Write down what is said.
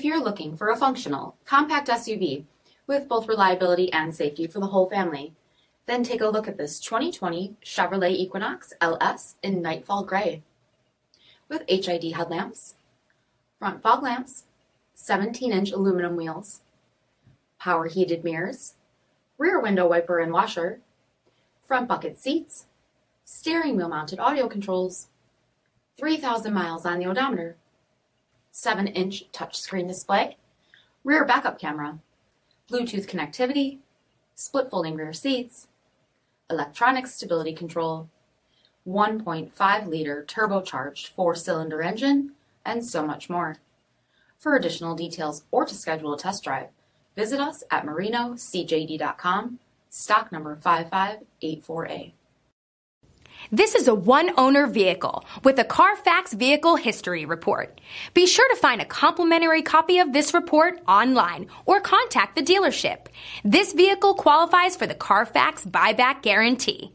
you're looking for a functional, compact SUV with both reliability and safety for the whole family, then take a look at this 2020 Chevrolet Equinox LS in Nightfall Gray. With HID headlamps, front fog lamps, 17-inch aluminum wheels, power heated mirrors, rear window wiper and washer, front bucket seats, steering wheel mounted audio controls, 3,000 miles on the odometer, 7-inch touchscreen display, rear backup camera, Bluetooth connectivity, split folding rear seats, electronic stability control, 1.5-liter turbocharged 4-cylinder engine, and so much more. For additional details or to schedule a test drive, visit us at marinocjd.com, stock number 5584A. This is a one-owner vehicle with a CARFAX Vehicle History Report. Be sure to find a complimentary copy of this report online or contact the dealership. This vehicle qualifies for the CARFAX Buyback Guarantee.